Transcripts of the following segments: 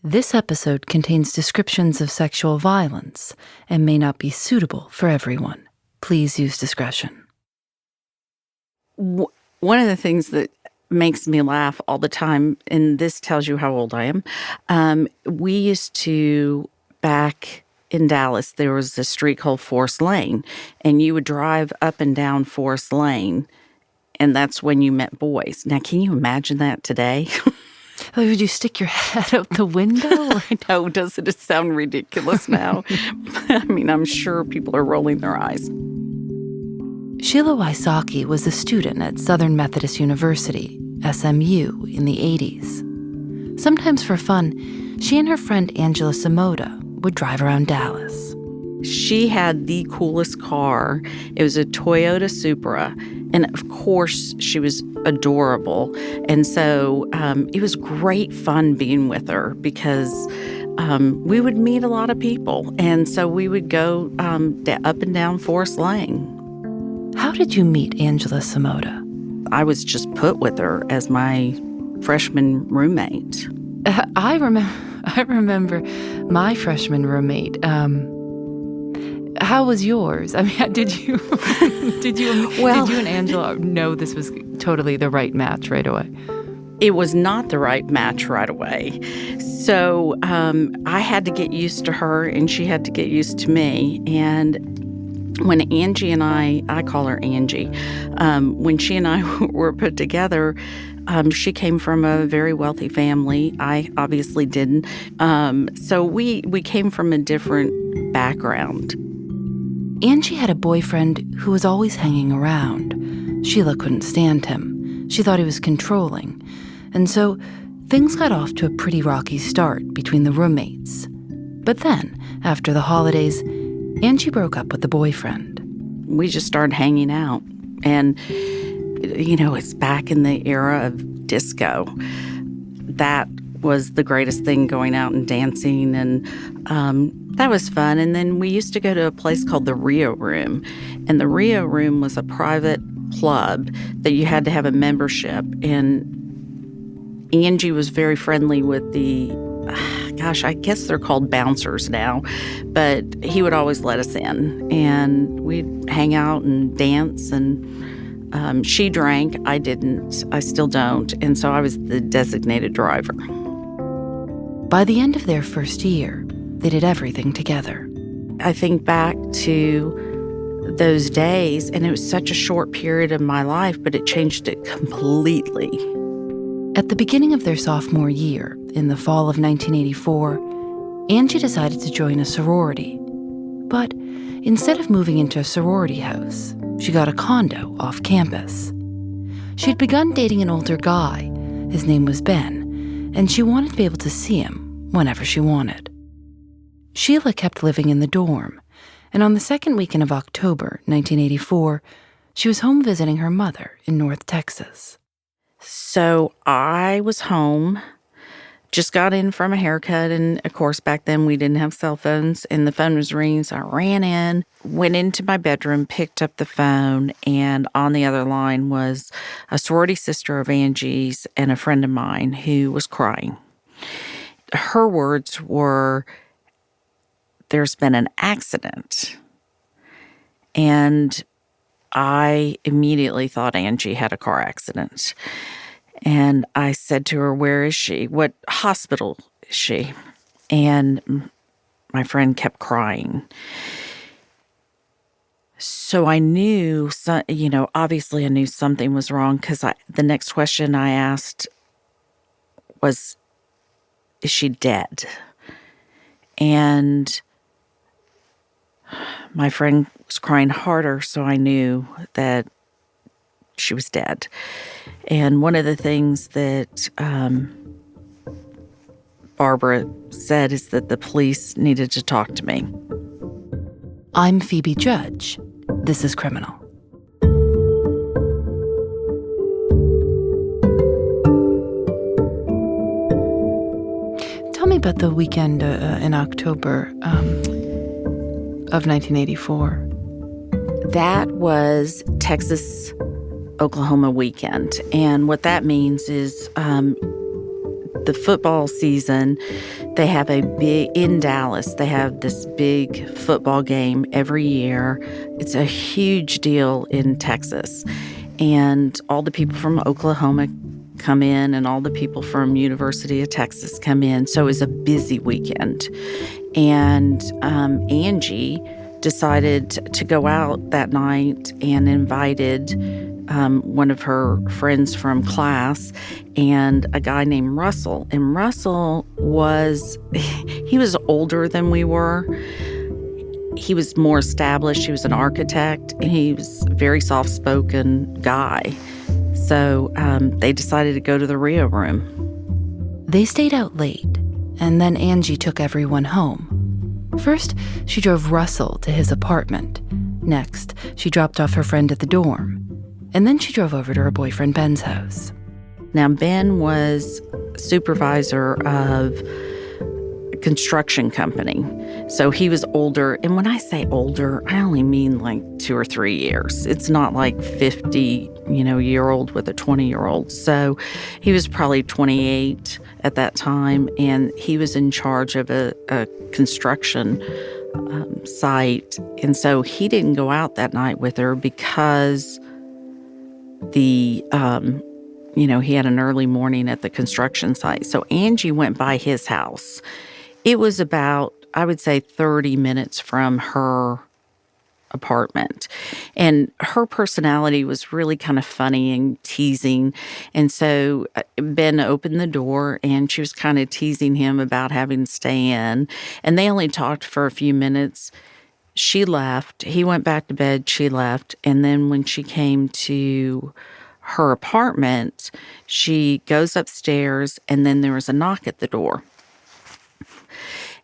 This episode contains descriptions of sexual violence and may not be suitable for everyone. Please use discretion. One of the things that makes me laugh all the time, and this tells you how old I am, we used to, back in Dallas, there was a street called Forest Lane, and you would drive up and down Forest Lane, and that's when you met boys. Now, can you imagine that today? Oh, would you stick your head out the window? I know, doesn't it sound ridiculous now? I mean, I'm sure people are rolling their eyes. Sheila Wysocki was a student at Southern Methodist University, SMU, in the 80s. Sometimes for fun, she and her friend Angela Samota would drive around Dallas. She had the coolest car. It was a Toyota Supra. And of course, she was adorable. And so it was great fun being with her because we would meet a lot of people. And so we would go up and down Forest Lane. How did you meet Angela Samota? I was just put with her as my freshman roommate. I remember my freshman roommate. How was yours? I mean, did you and Angela know this was totally the right match right away? It was not the right match right away. So I had to get used to her, and she had to get used to me. And when Angie and I call her Angie, when she and I were put together, she came from a very wealthy family. I obviously didn't. So we came from a different background. Angie had a boyfriend who was always hanging around. Sheila couldn't stand him. She thought he was controlling. And so things got off to a pretty rocky start between the roommates. But then, after the holidays, Angie broke up with the boyfriend. We just started hanging out. And, you know, it's back in the era of disco. That was the greatest thing, going out and dancing, and that was fun. And then we used to go to a place called the Rio Room, and the Rio Room was a private club that you had to have a membership. And Angie was very friendly with the, I guess they're called bouncers now, but he would always let us in, and we'd hang out and dance. And she drank, I didn't, I still don't, and so I was the designated driver. By the end of their first year, they did everything together. I think back to those days, and it was such a short period of my life, but it changed it completely. At the beginning of their sophomore year, in the fall of 1984, Angie decided to join a sorority. But instead of moving into a sorority house, she got a condo off campus. She'd begun dating an older guy. His name was Ben, and she wanted to be able to see him whenever she wanted. Sheila kept living in the dorm, and on the second weekend of October 1984, she was home visiting her mother in North Texas. So I was home, just got in from a haircut, and of course back then we didn't have cell phones, and the phone was ringing, so I ran in, went into my bedroom, picked up the phone, and on the other line was a sorority sister of Angie's and a friend of mine who was crying. Her words were, "There's been an accident." And I immediately thought Angie had a car accident. And I said to her, "Where is she? What hospital is she?" And my friend kept crying. So I knew, obviously I knew something was wrong, because the next question I asked was, "Is she dead?" And my friend was crying harder, so I knew that she was dead. And one of the things that Barbara said is that the police needed to talk to me. I'm Phoebe Judge. This is Criminal. Tell me about the weekend in October of 1984. That was Texas-Oklahoma weekend. And what that means is the football season, they have in Dallas, they have this big football game every year. It's a huge deal in Texas. And all the people from Oklahoma come in, and all the people from University of Texas come in. So it was a busy weekend. And Angie decided to go out that night and invited one of her friends from class and a guy named Russell. And Russell he was older than we were. He was more established. He was an architect, and he was a very soft-spoken guy. So they decided to go to the Rio room. They stayed out late, and then Angie took everyone home. First, she drove Russell to his apartment. Next, she dropped off her friend at the dorm. And then she drove over to her boyfriend Ben's house. Now, Ben was supervisor of a construction company. So he was older. And when I say older, I only mean like 2 or 3 years. It's not like 50-year-old with a 20-year-old. So he was probably 28 at that time. And he was in charge of a construction site. And so he didn't go out that night with her because he had an early morning at the construction site. So Angie went by his house. It was about, I would say, 30 minutes from her apartment. And her personality was really kind of funny and teasing. And so Ben opened the door, and she was kind of teasing him about having to stay in. And they only talked for a few minutes. She left. He went back to bed. She left. And then when she came to her apartment, she goes upstairs, and then there was a knock at the door.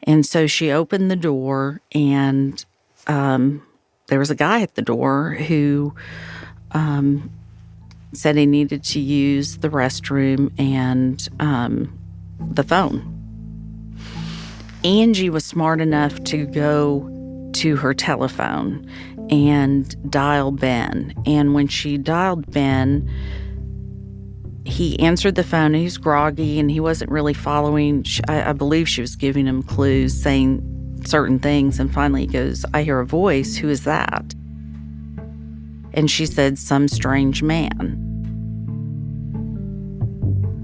And so she opened the door, and there was a guy at the door who said he needed to use the restroom and the phone. Angie was smart enough to go to her telephone and dial Ben. And when she dialed Ben, he answered the phone. He was groggy, and he wasn't really following. I believe she was giving him clues, saying certain things. And finally he goes, "I hear a voice. Who is that?" And she said, "Some strange man."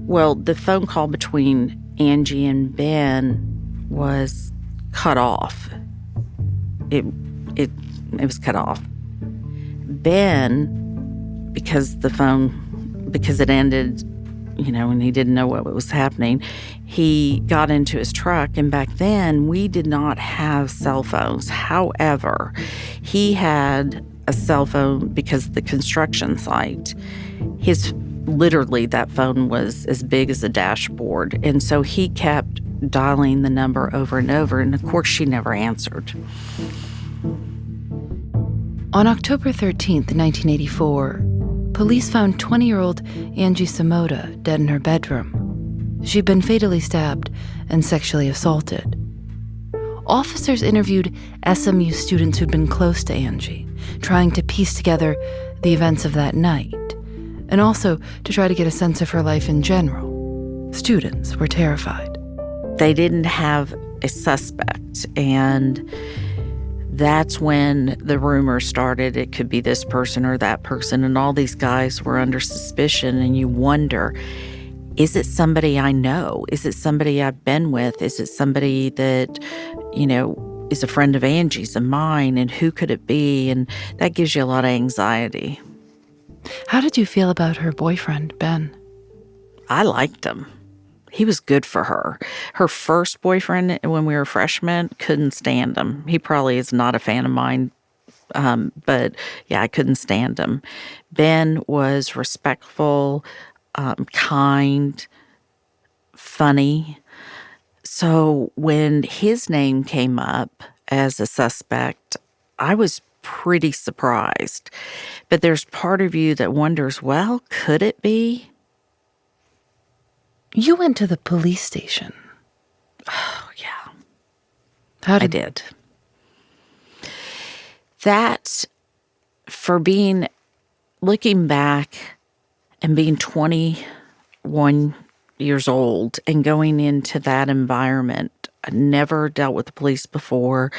Well, the phone call between Angie and Ben was cut off. It was cut off. Ben, because it ended, and he didn't know what was happening, he got into his truck. And back then, we did not have cell phones. However, he had a cell phone because of the construction site. Literally, that phone was as big as a dashboard. And so he kept dialing the number over and over. And of course, she never answered. On October 13th, 1984, police found 20-year-old Angie Samota dead in her bedroom. She'd been fatally stabbed and sexually assaulted. Officers interviewed SMU students who'd been close to Angie, trying to piece together the events of that night, and also to try to get a sense of her life in general. Students were terrified. They didn't have a suspect, and that's when the rumor started. It could be this person or that person, and all these guys were under suspicion, and you wonder, is it somebody I know? Is it somebody I've been with? Is it somebody that, is a friend of Angie's and mine, and who could it be? And that gives you a lot of anxiety. How did you feel about her boyfriend, Ben? I liked him. He was good for her. Her first boyfriend, when we were freshmen, couldn't stand him. He probably is not a fan of mine, but yeah, I couldn't stand him. Ben was respectful, kind, funny. So when his name came up as a suspect, I was pretty surprised. But there's part of you that wonders, well, could it be? You went to the police station. Oh, yeah. How did I did. That, looking back and being 21 years old and going into that environment. I never dealt with the police before.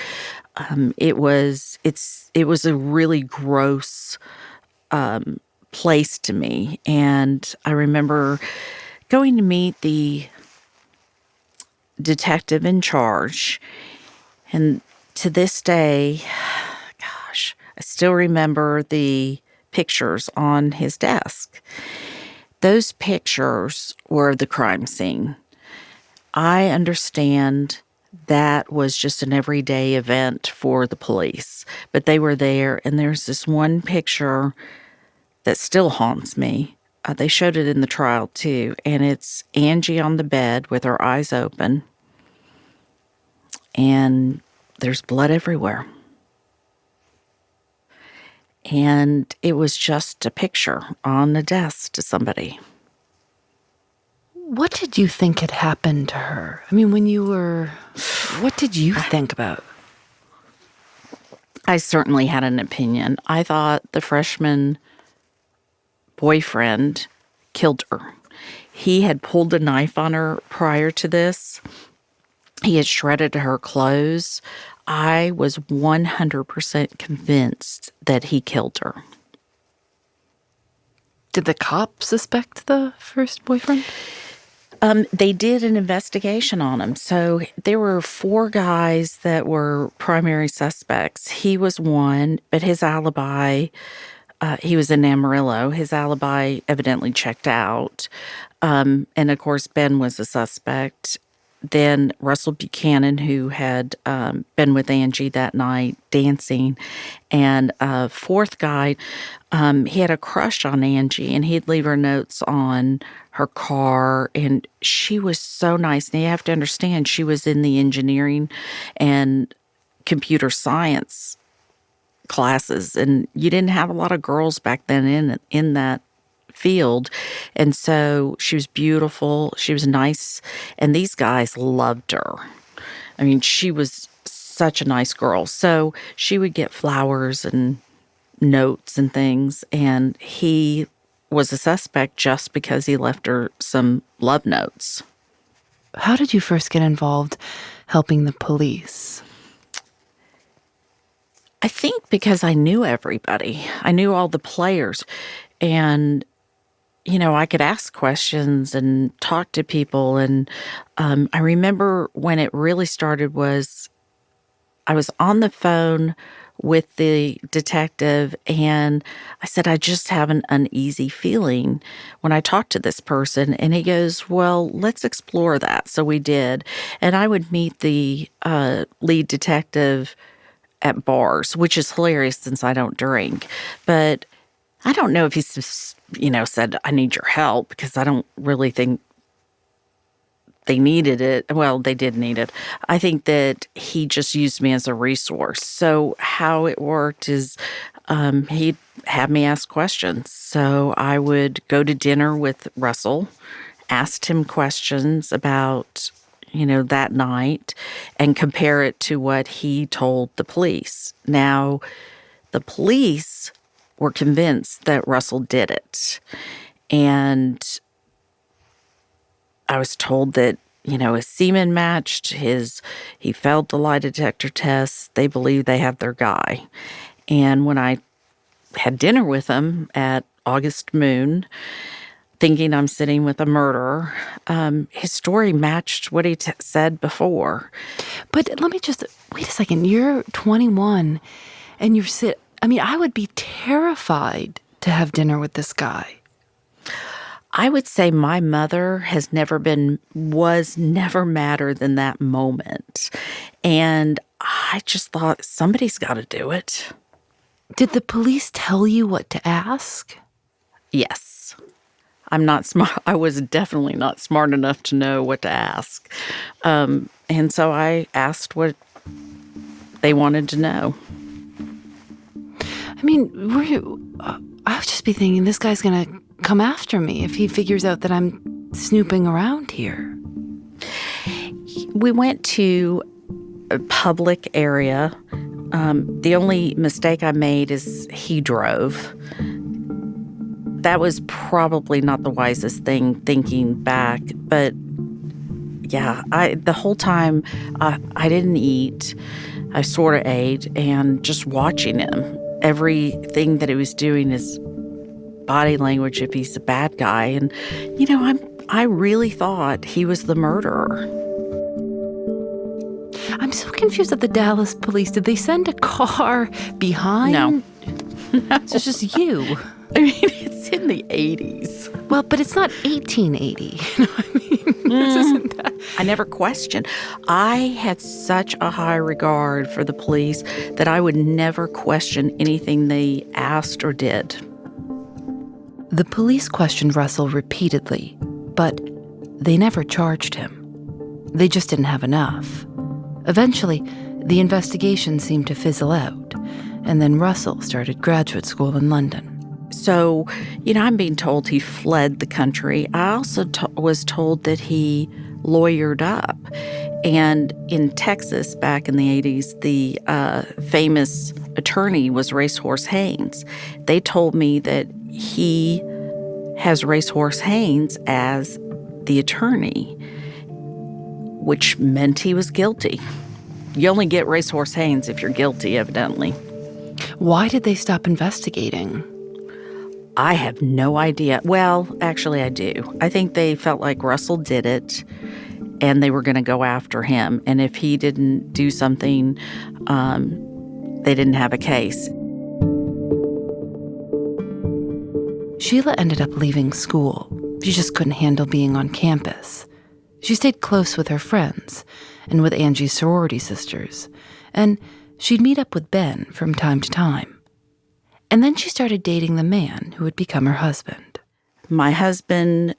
It was a really gross place to me. And I remember going to meet the detective in charge. And to this day, gosh, I still remember the pictures on his desk. Those pictures were the crime scene. I understand that was just an everyday event for the police, but they were there, and there's this one picture that still haunts me. They showed it in the trial, too, and it's Angie on the bed with her eyes open, and there's blood everywhere. And it was just a picture on the desk to somebody. What did you think had happened to her? I mean, what did you think about? I certainly had an opinion. I thought the freshman boyfriend killed her. He had pulled a knife on her prior to this. He had shredded her clothes. I was 100% convinced that he killed her. Did the cop suspect the first boyfriend? They did an investigation on him. So there were 4 guys that were primary suspects. He was one, but his alibi, he was in Amarillo. His alibi evidently checked out. And of course, Ben was a suspect. Then Russell Buchanan, who had been with Angie that night dancing. And a 4th guy, he had a crush on Angie, and he'd leave her notes on her car. And she was so nice. And you have to understand, she was in the engineering and computer science classes. And you didn't have a lot of girls back then in that field. And so she was beautiful. She was nice. And these guys loved her. I mean, she was such a nice girl. So she would get flowers and notes and things. And he was a suspect just because he left her some love notes. How did you first get involved helping the police? I think because I knew everybody. I knew all the players. And I could ask questions and talk to people. And I remember when it really started was I was on the phone with the detective, and I said, I just have an uneasy feeling when I talk to this person. And he goes, well, let's explore that. So we did. And I would meet the lead detective at bars, which is hilarious since I don't drink. But I don't know if he, said, I need your help, because I don't really think they needed it. Well, they did need it. I think that he just used me as a resource. So how it worked is he'd have me ask questions. So I would go to dinner with Russell, asked him questions about, that night, and compare it to what he told the police. Now, the police were convinced that Russell did it. And I was told that, his semen matched, he failed the lie detector test. They believe they have their guy. And when I had dinner with him at August Moon, thinking I'm sitting with a murderer, his story matched what he said before. But let me just, wait a second. You're 21 and I would be terrified to have dinner with this guy. I would say my mother was never madder than that moment. And I just thought, somebody's got to do it. Did the police tell you what to ask? Yes. I'm not smart. I was definitely not smart enough to know what to ask. And so I asked what they wanted to know. I mean, I would just be thinking, this guy's going to come after me if he figures out that I'm snooping around here. We went to a public area. The only mistake I made is he drove. that was probably not the wisest thing thinking back. But yeah, the whole time I didn't eat. I sort of ate, and just watching him, everything that he was doing, his body language, if he's a bad guy. And, I really thought he was the murderer. I'm so confused at the Dallas police. Did they send a car behind? No. So it's just you. I mean, it's in the 80s. Well, but it's not 1880. You know what I mean? This isn't that. I never questioned. I had such a high regard for the police that I would never question anything they asked or did. The police questioned Russell repeatedly, but they never charged him. They just didn't have enough. Eventually, the investigation seemed to fizzle out, and then Russell started graduate school in London. So, I'm being told he fled the country. I also was told that he lawyered up. And in Texas, back in the 80s, the famous attorney was Racehorse Haynes. They told me that he has Racehorse Haynes as the attorney, which meant he was guilty. You only get Racehorse Haynes if you're guilty, evidently. Why did they stop investigating? I have no idea. Well, actually, I do. I think they felt like Russell did it, and they were going to go after him. And if he didn't do something, they didn't have a case. Sheila ended up leaving school. She just couldn't handle being on campus. She stayed close with her friends and with Angie's sorority sisters, and she'd meet up with Ben from time to time. And then she started dating the man who would become her husband. My husband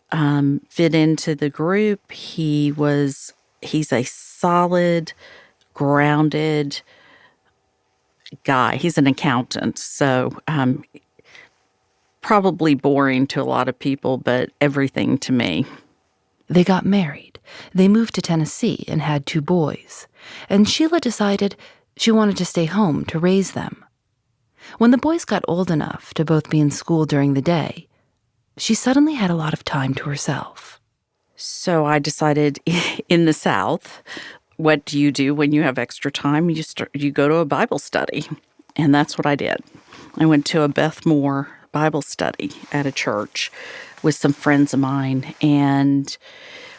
fit into the group. He's a solid, grounded guy. He's an accountant, so probably boring to a lot of people, but everything to me. They got married. They moved to Tennessee and had 2 boys. And Sheila decided she wanted to stay home to raise them. When the boys got old enough to both be in school during the day, she suddenly had a lot of time to herself. So I decided in the South, what do you do when you have extra time? You go to a Bible study. And that's what I did. I went to a Beth Moore Bible study at a church with some friends of mine, and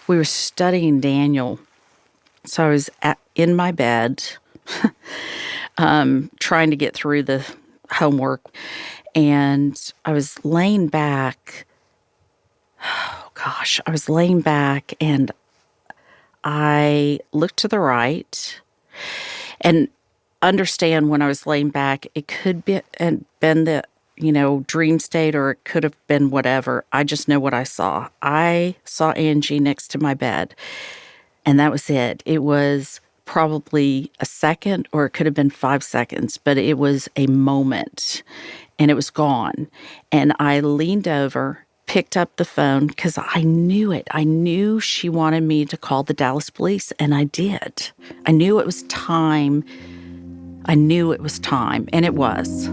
we were studying Daniel. So I was in my bed trying to get through the homework, and I was laying back. I was laying back, and I looked to the right, and understand when I was laying back, it could be and been the dream state, or it could have been whatever. I just know what I saw. I saw Angie next to my bed, and that was it. It was probably a second, or it could have been 5 seconds, but it was a moment, and it was gone. And I leaned over, picked up the phone, because I knew it. I knew she wanted me to call the Dallas police, and I did. I knew it was time. And it was.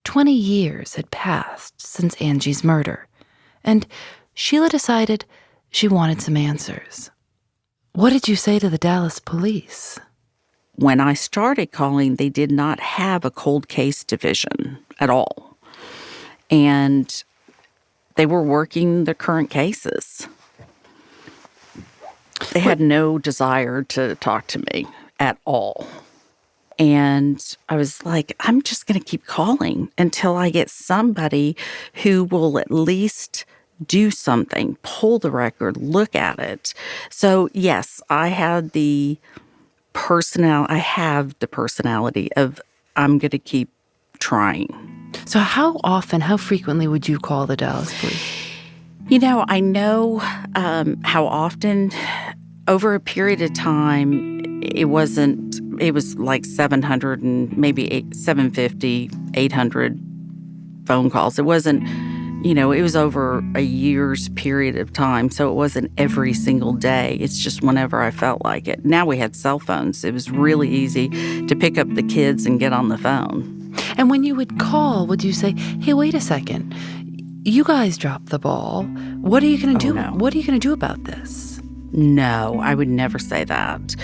"20 years had passed since Angie's murder, and Sheila decided she wanted some answers. What did you say to the Dallas police? When I started calling, they did not have a cold case division at all. And they were working the current cases. They had no desire to talk to me at all. And I was like, I'm just going to keep calling until I get somebody who will at least do something, pull the record, look at it. So, yes, I have the personality of I'm going to keep trying. So how often, how frequently would you call the Dallas police? I know how often. Over a period of time, it was like 700 and maybe 750, 800 phone calls. It wasn't, it was over a year's period of time, so it wasn't every single day. It's just whenever I felt like it. Now we had cell phones. It was really easy to pick up the kids and get on the phone. And when you would call, would you say, hey, wait a second, you guys dropped the ball. What are you going to do? No. What are you going to do about this? No, I would never say that.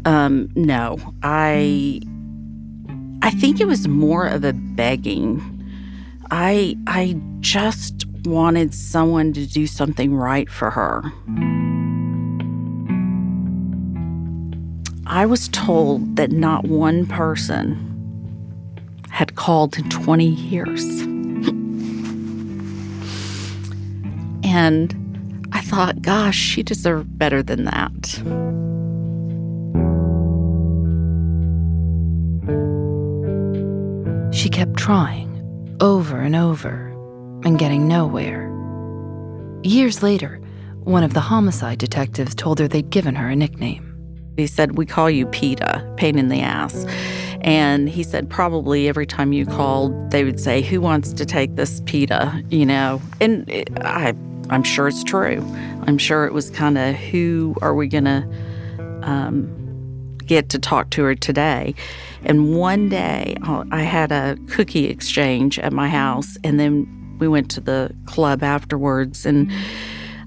No, I think it was more of a begging. I just wanted someone to do something right for her. I was told that not one person had called in 20 years. And I thought, gosh, she deserved better than that. She kept trying over and over and getting nowhere. Years later, one of the homicide detectives told her they'd given her a nickname. He said, we call you PETA, pain in the ass. And he said probably every time you called, they would say, who wants to take this PETA, And I'm sure it's true. I'm sure it was kind of, who are we going to get to talk to her today? And one day I had a cookie exchange at my house, and then we went to the club afterwards, and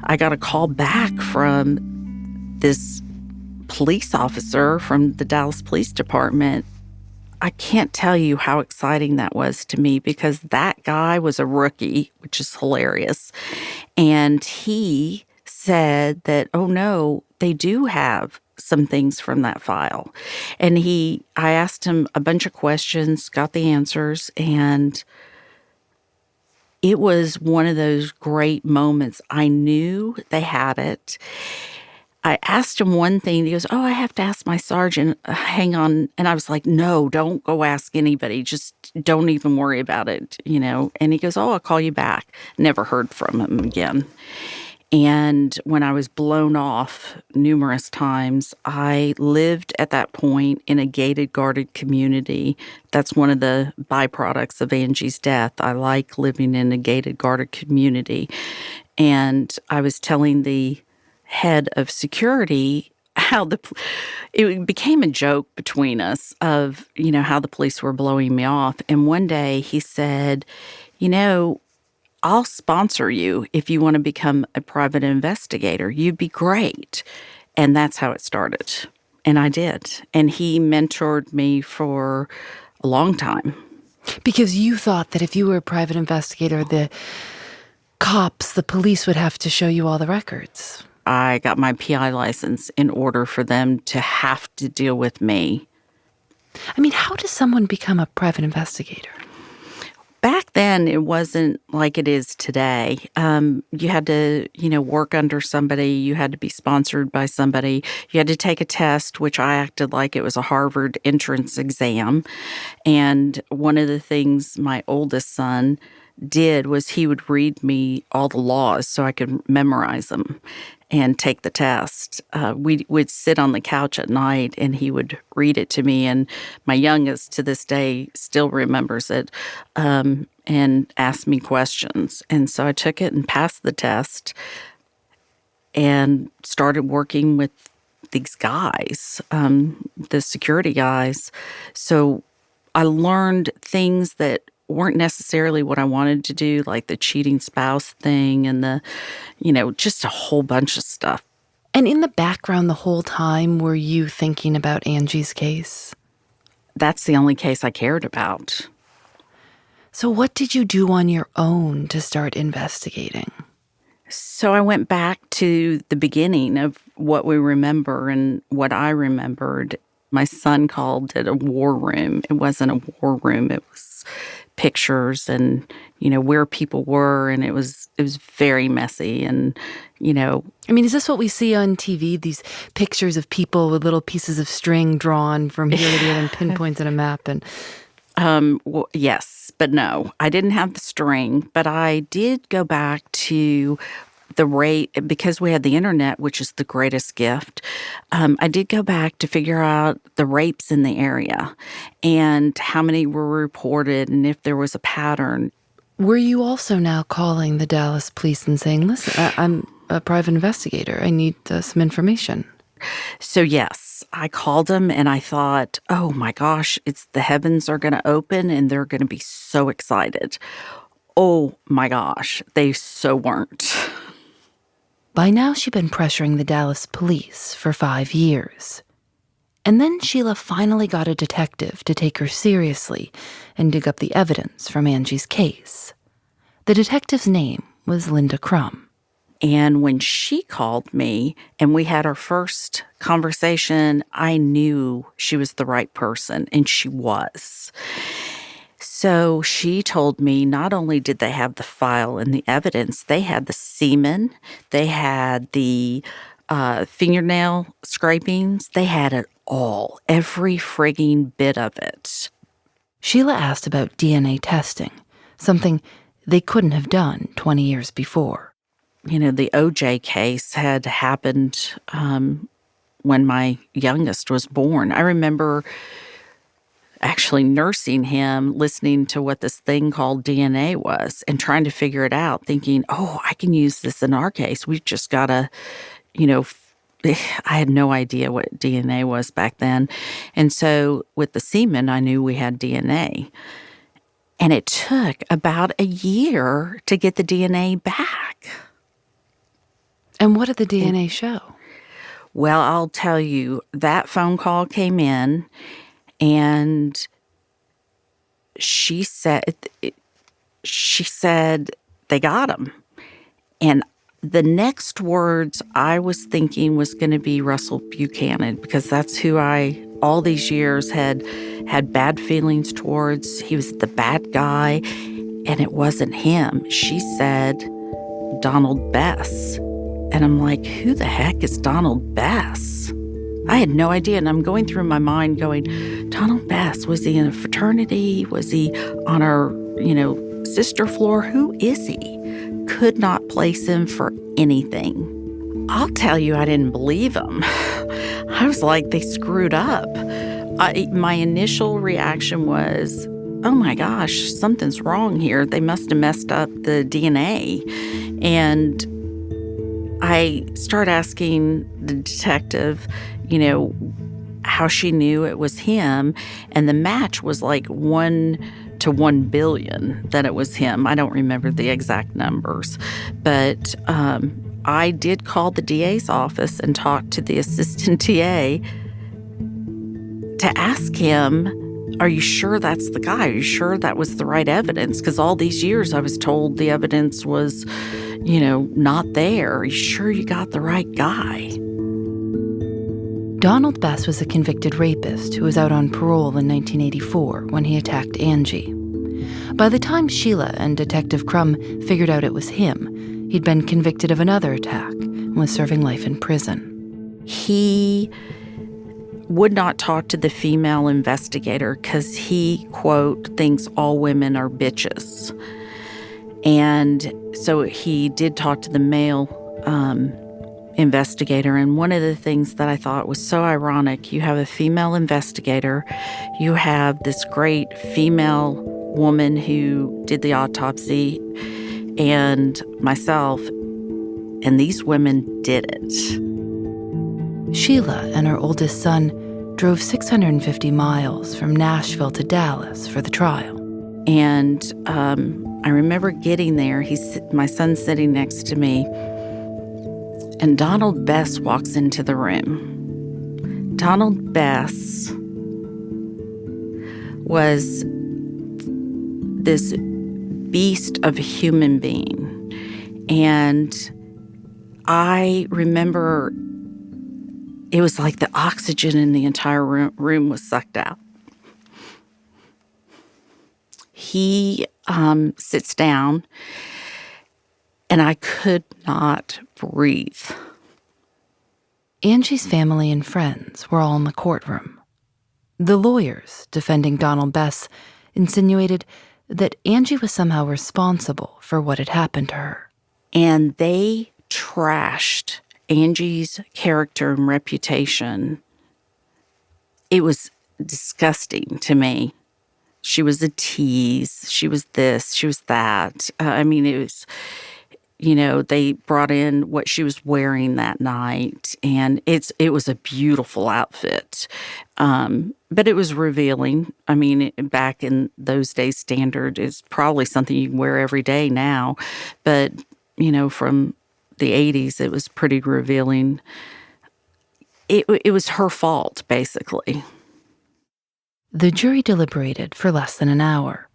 I got a call back from this police officer from the Dallas Police Department. I can't tell you how exciting that was to me, because that guy was a rookie, which is hilarious. And he said that, oh no, they do have some things from that file. And I asked him a bunch of questions, got the answers, and it was one of those great moments. I knew they had it. I asked him one thing. He goes, oh, I have to ask my sergeant. Hang on. And I was like, no, don't go ask anybody. Just don't even worry about it, And he goes, oh, I'll call you back. Never heard from him again. And when I was blown off numerous times, I lived at that point in a gated, guarded community. That's one of the byproducts of Angie's death. I like living in a gated, guarded community. And I was telling the head of security how it became a joke between us of, how the police were blowing me off. And one day he said, I'll sponsor you if you want to become a private investigator. You'd be great. And that's how it started. And I did. And he mentored me for a long time. Because you thought that if you were a private investigator, the police would have to show you all the records. I got my PI license in order for them to have to deal with me. I mean, how does someone become a private investigator? Back then, it wasn't like it is today. You had to, work under somebody. You had to be sponsored by somebody. You had to take a test, which I acted like it was a Harvard entrance exam. And one of the things my oldest son did was he would read me all the laws so I could memorize them and take the test. We'd sit on the couch at night and he would read it to me. And my youngest to this day still remembers it and asked me questions. And so I took it and passed the test and started working with these guys, the security guys. So I learned things that weren't necessarily what I wanted to do, like the cheating spouse thing and just a whole bunch of stuff. And in the background the whole time, were you thinking about Angie's case? That's the only case I cared about. So what did you do on your own to start investigating? So I went back to the beginning of what we remember and what I remembered. My son called it a war room. It wasn't a war room. It was pictures and, where people were. And it was very messy. And, I mean, is this what we see on TV? These pictures of people with little pieces of string drawn from here to there and pinpoints on a map? And well, yes, but no. I didn't have the string, but I did go back to the rate, because we had the internet, which is the greatest gift. I did go back to figure out the rapes in the area and how many were reported and if there was a pattern. Were you also now calling the Dallas police and saying, listen, I'm a private investigator. I need some information? So yes, I called them and I thought, oh my gosh, the heavens are going to open and they're going to be so excited. Oh my gosh, they so weren't. By now, she'd been pressuring the Dallas police for 5 years. And then Sheila finally got a detective to take her seriously and dig up the evidence from Angie's case. The detective's name was Linda Crum. And when she called me and we had our first conversation, I knew she was the right person, and she was. So she told me not only did they have the file and the evidence, they had the semen, they had the fingernail scrapings, they had it all, every frigging bit of it. Sheila asked about DNA testing, something they couldn't have done 20 years before. You know, the OJ case had happened when my youngest was born. I remember actually nursing him, listening to what this thing called DNA was and trying to figure it out, thinking, oh, I can use this in our case. We've just got to, I had no idea what DNA was back then. And so with the semen, I knew we had DNA. And it took about a year to get the DNA back. And what did the DNA show? Well, I'll tell you, that phone call came in, and she said they got him. And the next words I was thinking was going to be Russell Buchanan, because that's who I, all these years, had bad feelings towards. He was the bad guy, and it wasn't him. She said Donald Bess. And I'm like, who the heck is Donald Bess? I had no idea. And I'm going through my mind going, Donald Bess, was he in a fraternity? Was he on our, sister floor? Who is he? Could not place him for anything. I'll tell you, I didn't believe him. I was like, they screwed up. My initial reaction was, oh my gosh, something's wrong here. They must have messed up the DNA. And I start asking the detective, how she knew it was him. And the match was like 1 to 1 billion that it was him. I don't remember the exact numbers. But I did call the DA's office and talk to the assistant TA to ask him, are you sure that's the guy? Are you sure that was the right evidence? Because all these years I was told the evidence was, not there. Are you sure you got the right guy? Donald Bess was a convicted rapist who was out on parole in 1984 when he attacked Angie. By the time Sheila and Detective Crum figured out it was him, he'd been convicted of another attack and was serving life in prison. He would not talk to the female investigator because he, quote, thinks all women are bitches. And so he did talk to the male investigator. And one of the things that I thought was so ironic, you have a female investigator, you have this great female woman who did the autopsy, and myself, and these women did it. Sheila and her oldest son drove 650 miles from Nashville to Dallas for the trial. And I remember getting there. My son's sitting next to me, and Donald Bess walks into the room. Donald Bess was this beast of a human being. And I remember it was like the oxygen in the entire room was sucked out. He sits down, and I could not breathe. Angie's family and friends were all in the courtroom. The lawyers defending Donald Bess insinuated that Angie was somehow responsible for what had happened to her. And they trashed Angie's character and reputation. It was disgusting to me. She was a tease. She was this. She was that. It was, they brought in what she was wearing that night, and it was a beautiful outfit. But it was revealing. Back in those days, standard is probably something you can wear every day now. But, from the 80s, it was pretty revealing. It was her fault, basically. The jury deliberated for less than an hour.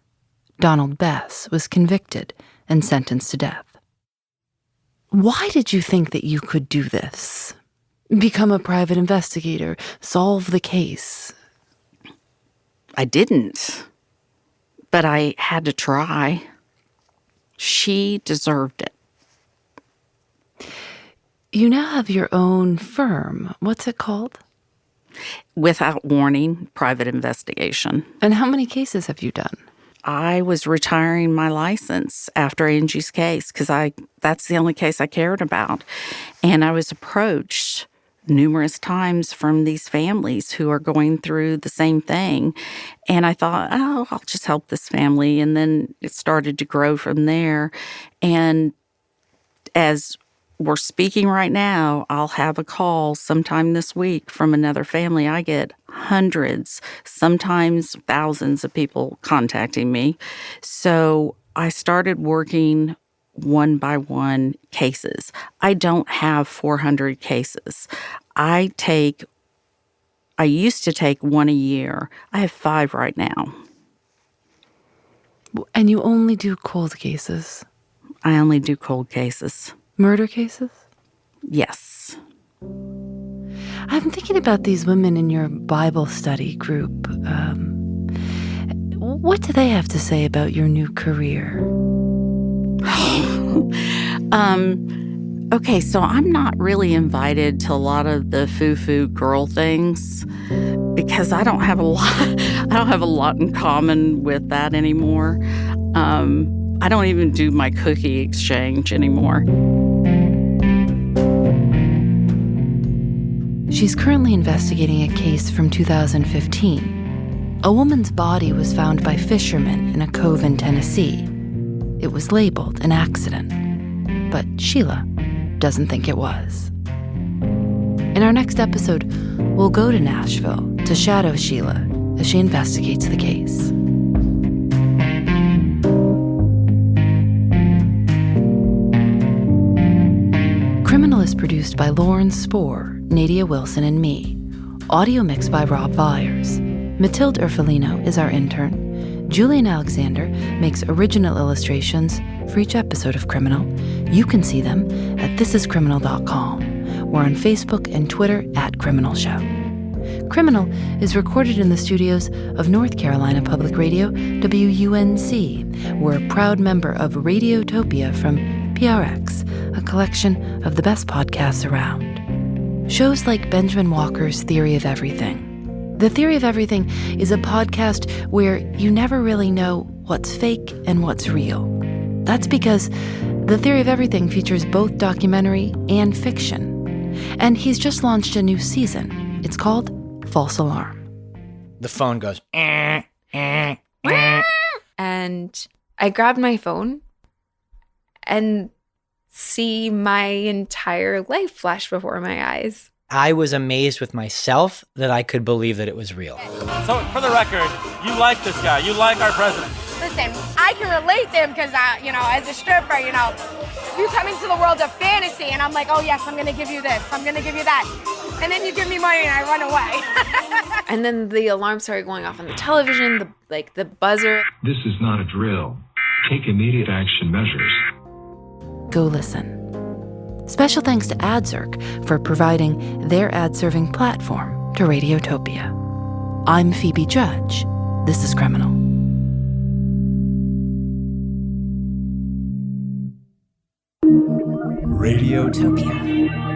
Donald Bess was convicted and sentenced to death. Why did you think that you could do this? Become a private investigator, solve the case? I didn't, but I had to try. She deserved it. You now have your own firm. What's it called? Without Warning, Private Investigation. And how many cases have you done? I was retiring my license after Angie's case because that's the only case I cared about. And I was approached numerous times from these families who are going through the same thing. And I thought, I'll just help this family. And then it started to grow from there. And as we're speaking right now, I'll have a call sometime this week from another family. I get hundreds, sometimes thousands of people contacting me. So I started working one by one cases. I don't have 400 cases. I used to take one a year. I have 5 right now. And you only do cold cases? I only do cold cases. Murder cases? Yes. I'm thinking about these women in your Bible study group. What do they have to say about your new career? Okay, so I'm not really invited to a lot of the foo-foo girl things because I don't have a lot in common with that anymore. I don't even do my cookie exchange anymore. She's currently investigating a case from 2015. A woman's body was found by fishermen in a cove in Tennessee. It was labeled an accident, but Sheila doesn't think it was. In our next episode, we'll go to Nashville to shadow Sheila as she investigates the case. Criminal is produced by Lauren Spohr, Nadia Wilson, and me. Audio mixed by Rob Byers. Matilde Urfolino is our intern. Julian Alexander makes original illustrations for each episode of Criminal. You can see them at thisiscriminal.com. We're on Facebook and Twitter at Criminal Show. Criminal is recorded in the studios of North Carolina Public Radio, WUNC. We're a proud member of Radiotopia from PRX, a collection of the best podcasts around. Shows like Benjamin Walker's Theory of Everything. The Theory of Everything is a podcast where you never really know what's fake and what's real. That's because The Theory of Everything features both documentary and fiction. And he's just launched a new season. It's called False Alarm. The phone goes, And I grabbed my phone and see my entire life flash before my eyes. I was amazed with myself that I could believe that it was real. So, for the record, you like this guy. You like our president. Listen, I can relate to him because, as a stripper, you come into the world of fantasy, and I'm like, oh, yes, I'm going to give you this. I'm going to give you that. And then you give me money, and I run away. And then the alarm started going off on the television, the buzzer. This is not a drill. Take immediate action measures. Go listen. Special thanks to AdZerk for providing their ad-serving platform to Radiotopia. I'm Phoebe Judge. This is Criminal. Radiotopia.